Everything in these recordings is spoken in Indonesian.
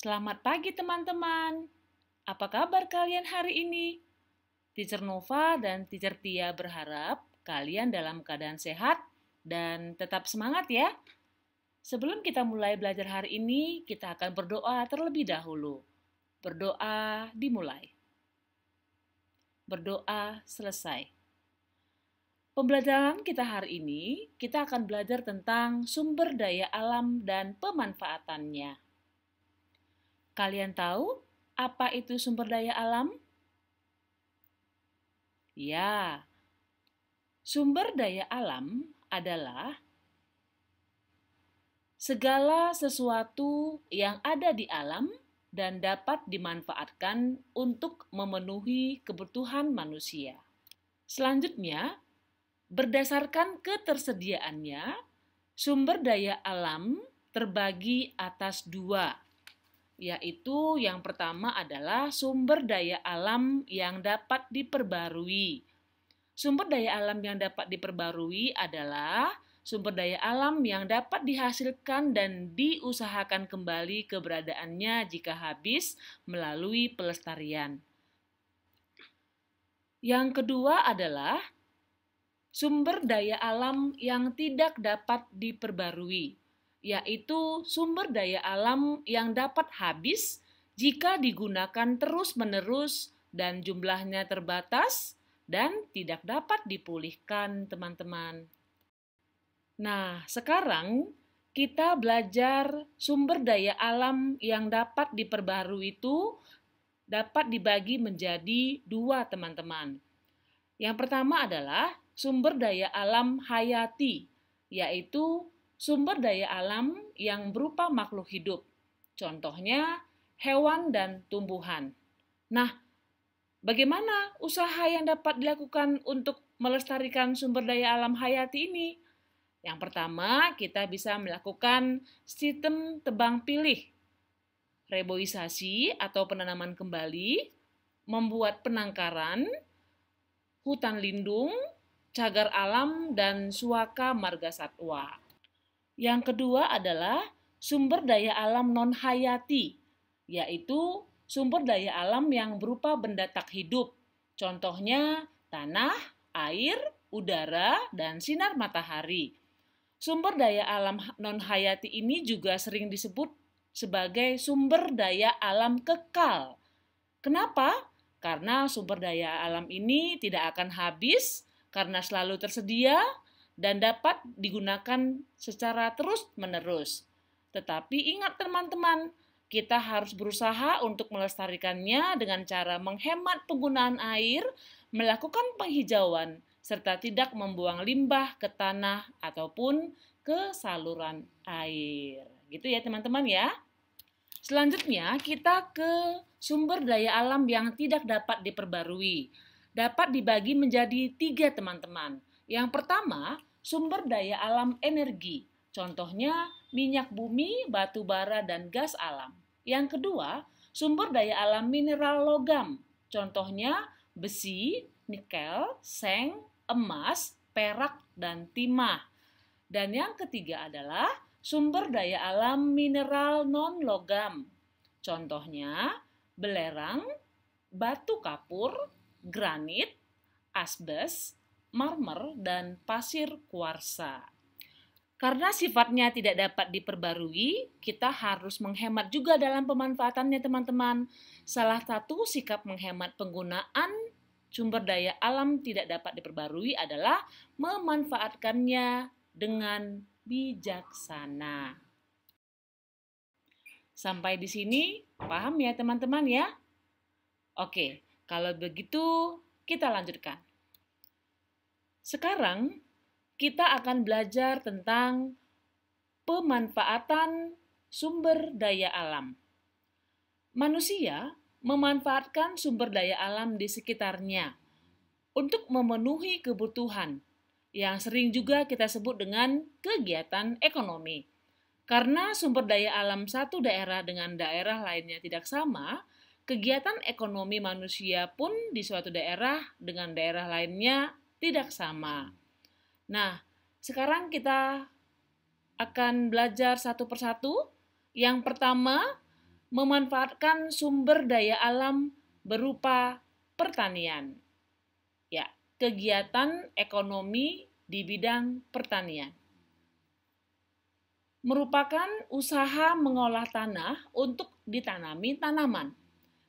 Selamat pagi teman-teman. Apa kabar kalian hari ini? Teacher Nova dan Teacher Tia berharap kalian dalam keadaan sehat dan tetap semangat ya. Sebelum kita mulai belajar hari ini, kita akan berdoa terlebih dahulu. Berdoa dimulai. Berdoa selesai. Pembelajaran kita hari ini, kita akan belajar tentang sumber daya alam dan pemanfaatannya. Kalian tahu apa itu sumber daya alam? Ya, sumber daya alam adalah segala sesuatu yang ada di alam dan dapat dimanfaatkan untuk memenuhi kebutuhan manusia. Selanjutnya, berdasarkan ketersediaannya, sumber daya alam terbagi atas dua, yaitu yang pertama adalah sumber daya alam yang dapat diperbarui. Sumber daya alam yang dapat diperbarui adalah sumber daya alam yang dapat dihasilkan dan diusahakan kembali keberadaannya jika habis melalui pelestarian. Yang kedua adalah sumber daya alam yang tidak dapat diperbarui, yaitu sumber daya alam yang dapat habis jika digunakan terus-menerus dan jumlahnya terbatas dan tidak dapat dipulihkan, teman-teman. Nah, sekarang kita belajar sumber daya alam yang dapat diperbarui itu dapat dibagi menjadi dua, teman-teman. Yang pertama adalah sumber daya alam hayati, yaitu sumber daya alam yang berupa makhluk hidup. Contohnya hewan dan tumbuhan. Nah, bagaimana usaha yang dapat dilakukan untuk melestarikan sumber daya alam hayati ini? Yang pertama, kita bisa melakukan sistem tebang pilih, reboisasi atau penanaman kembali, membuat penangkaran, hutan lindung, cagar alam, dan suaka marga satwa. Yang kedua adalah sumber daya alam non-hayati, yaitu sumber daya alam yang berupa benda tak hidup. Contohnya tanah, air, udara, dan sinar matahari. Sumber daya alam non-hayati ini juga sering disebut sebagai sumber daya alam kekal. Kenapa? Karena sumber daya alam ini tidak akan habis karena selalu tersedia dan dapat digunakan secara terus-menerus. Tetapi ingat teman-teman, kita harus berusaha untuk melestarikannya dengan cara menghemat penggunaan air, melakukan penghijauan, serta tidak membuang limbah ke tanah ataupun ke saluran air. Gitu ya teman-teman ya. Selanjutnya kita ke sumber daya alam yang tidak dapat diperbarui. Dapat dibagi menjadi tiga teman-teman. Yang pertama, sumber daya alam energi. Contohnya minyak bumi, batu bara, dan gas alam. Yang kedua, sumber daya alam mineral logam. Contohnya besi, nikel, seng, emas, perak, dan timah. Dan yang ketiga adalah sumber daya alam mineral non-logam. Contohnya belerang, batu kapur, granit, asbes, marmer, dan pasir kuarsa. Karena sifatnya tidak dapat diperbarui, kita harus menghemat juga dalam pemanfaatannya teman-teman. Salah satu sikap menghemat penggunaan sumber daya alam tidak dapat diperbarui adalah memanfaatkannya dengan bijaksana. Sampai di sini paham ya teman-teman ya? Oke, kalau begitu kita lanjutkan. Sekarang kita akan belajar tentang pemanfaatan sumber daya alam. Manusia memanfaatkan sumber daya alam di sekitarnya untuk memenuhi kebutuhan yang sering juga kita sebut dengan kegiatan ekonomi. Karena sumber daya alam satu daerah dengan daerah lainnya tidak sama, kegiatan ekonomi manusia pun di suatu daerah dengan daerah lainnya tidak sama. Nah, sekarang kita akan belajar satu persatu. Yang pertama, memanfaatkan sumber daya alam berupa pertanian. Ya, kegiatan ekonomi di bidang pertanian merupakan usaha mengolah tanah untuk ditanami tanaman.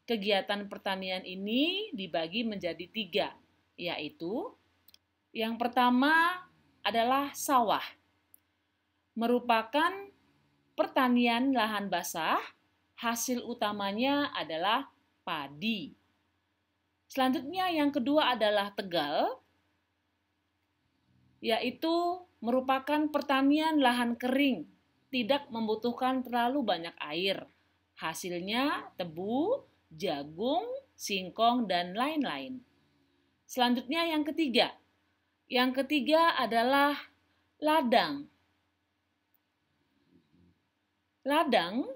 Kegiatan pertanian ini dibagi menjadi 3, yaitu yang pertama adalah sawah, merupakan pertanian lahan basah, hasil utamanya adalah padi. Selanjutnya yang kedua adalah tegal, yaitu merupakan pertanian lahan kering, tidak membutuhkan terlalu banyak air. Hasilnya tebu, jagung, singkong, dan lain-lain. Selanjutnya yang ketiga. Yang ketiga adalah ladang. Ladang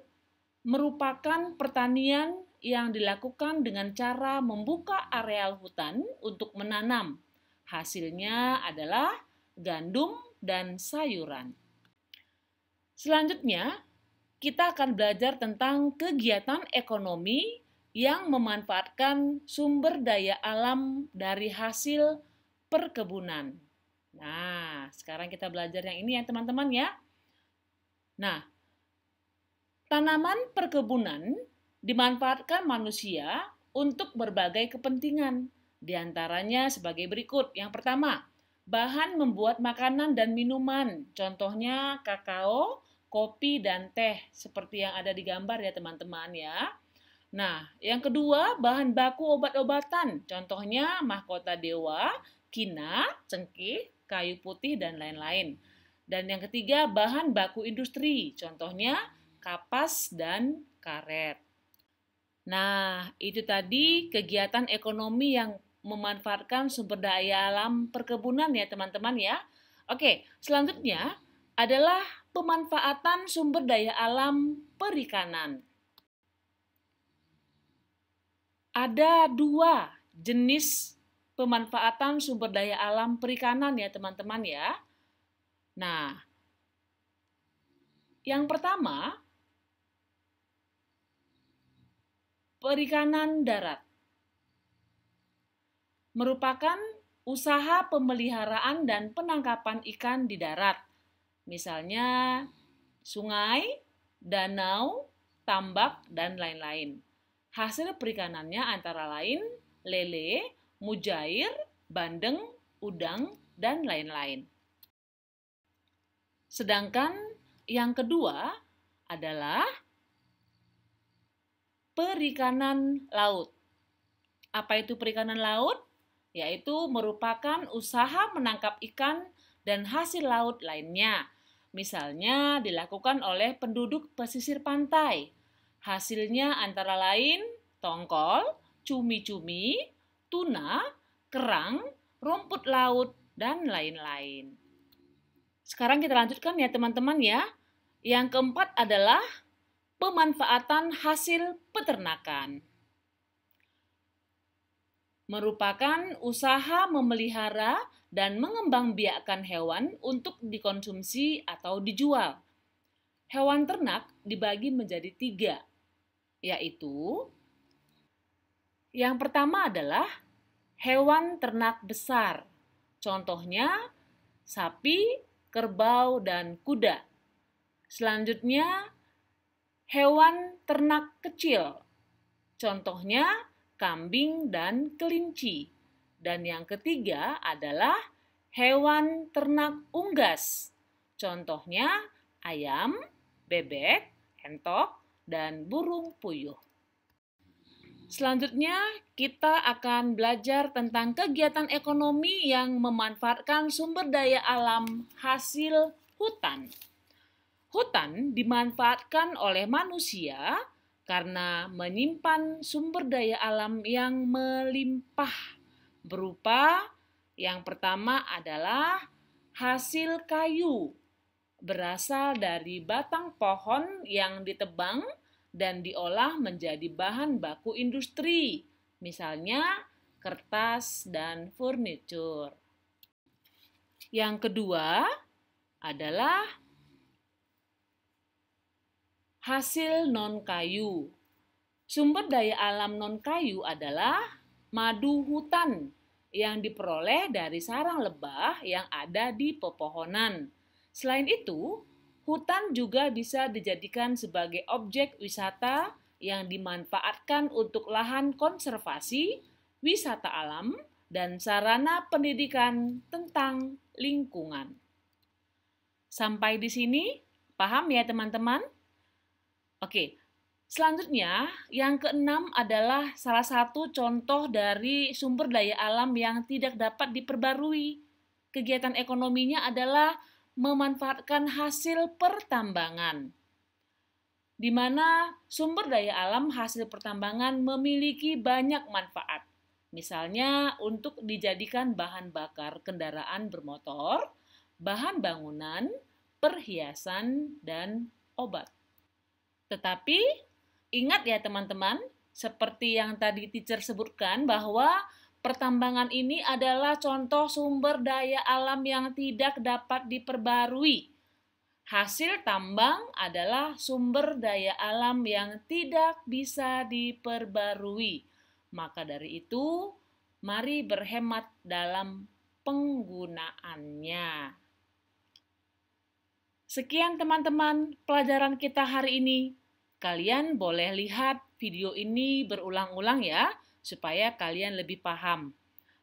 merupakan pertanian yang dilakukan dengan cara membuka areal hutan untuk menanam. Hasilnya adalah gandum dan sayuran. Selanjutnya, kita akan belajar tentang kegiatan ekonomi yang memanfaatkan sumber daya alam dari hasil perkebunan. Nah, sekarang kita belajar yang ini ya teman-teman ya. Nah, tanaman perkebunan dimanfaatkan manusia untuk berbagai kepentingan. Di antaranya sebagai berikut. Yang pertama, bahan membuat makanan dan minuman. Contohnya kakao, kopi, dan teh. Seperti yang ada di gambar ya teman-teman ya. Nah, yang kedua, bahan baku obat-obatan. Contohnya mahkota dewa, kina, cengkeh, kayu putih, dan lain-lain. Dan yang ketiga, bahan baku industri. Contohnya kapas dan karet. Nah, itu tadi kegiatan ekonomi yang memanfaatkan sumber daya alam perkebunan ya teman-teman ya. Oke, selanjutnya adalah pemanfaatan sumber daya alam perikanan. Ada 2 jenis pemanfaatan sumber daya alam perikanan ya teman-teman ya. Nah, yang pertama, perikanan darat. Merupakan usaha pemeliharaan dan penangkapan ikan di darat. Misalnya sungai, danau, tambak, dan lain-lain. Hasil perikanannya antara lain lele, mujair, bandeng, udang, dan lain-lain. Sedangkan yang kedua adalah perikanan laut. Apa itu perikanan laut? Yaitu merupakan usaha menangkap ikan dan hasil laut lainnya. Misalnya dilakukan oleh penduduk pesisir pantai. Hasilnya antara lain tongkol, cumi-cumi, tuna, kerang, rumput laut, dan lain-lain. Sekarang kita lanjutkan ya teman-teman ya. Yang keempat adalah pemanfaatan hasil peternakan. Merupakan usaha memelihara dan mengembangbiakkan hewan untuk dikonsumsi atau dijual. Hewan ternak dibagi menjadi 3, yaitu yang pertama adalah hewan ternak besar. Contohnya sapi, kerbau, dan kuda. Selanjutnya hewan ternak kecil. Contohnya kambing dan kelinci. Dan yang ketiga adalah hewan ternak unggas. Contohnya ayam, bebek, entok, dan burung puyuh. Selanjutnya, kita akan belajar tentang kegiatan ekonomi yang memanfaatkan sumber daya alam hasil hutan. Hutan dimanfaatkan oleh manusia karena menyimpan sumber daya alam yang melimpah berupa yang pertama adalah hasil kayu. Berasal dari batang pohon yang ditebang dan diolah menjadi bahan baku industri, misalnya kertas dan furnitur. Yang kedua adalah hasil non-kayu. Sumber daya alam non-kayu adalah madu hutan yang diperoleh dari sarang lebah yang ada di pepohonan. Selain itu, hutan juga bisa dijadikan sebagai objek wisata yang dimanfaatkan untuk lahan konservasi, wisata alam, dan sarana pendidikan tentang lingkungan. Sampai di sini, paham ya teman-teman? Oke, selanjutnya yang keenam adalah salah satu contoh dari sumber daya alam yang tidak dapat diperbarui. Kegiatan ekonominya adalah memanfaatkan hasil pertambangan, di mana sumber daya alam hasil pertambangan memiliki banyak manfaat. Misalnya untuk dijadikan bahan bakar kendaraan bermotor, bahan bangunan, perhiasan, dan obat. Tetapi ingat ya teman-teman, seperti yang tadi teacher sebutkan bahwa pertambangan ini adalah contoh sumber daya alam yang tidak dapat diperbarui. Hasil tambang adalah sumber daya alam yang tidak bisa diperbarui. Maka dari itu, mari berhemat dalam penggunaannya. Sekian teman-teman pelajaran kita hari ini. Kalian boleh lihat video ini berulang-ulang ya, supaya kalian lebih paham.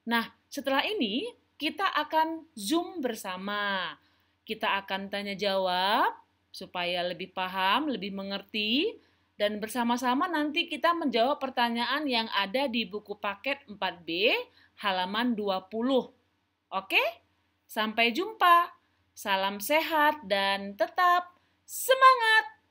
Nah, setelah ini kita akan Zoom bersama. Kita akan tanya jawab supaya lebih paham, lebih mengerti, dan bersama-sama nanti kita menjawab pertanyaan yang ada di buku paket 4B halaman 20. Oke? Sampai jumpa. Salam sehat dan tetap semangat!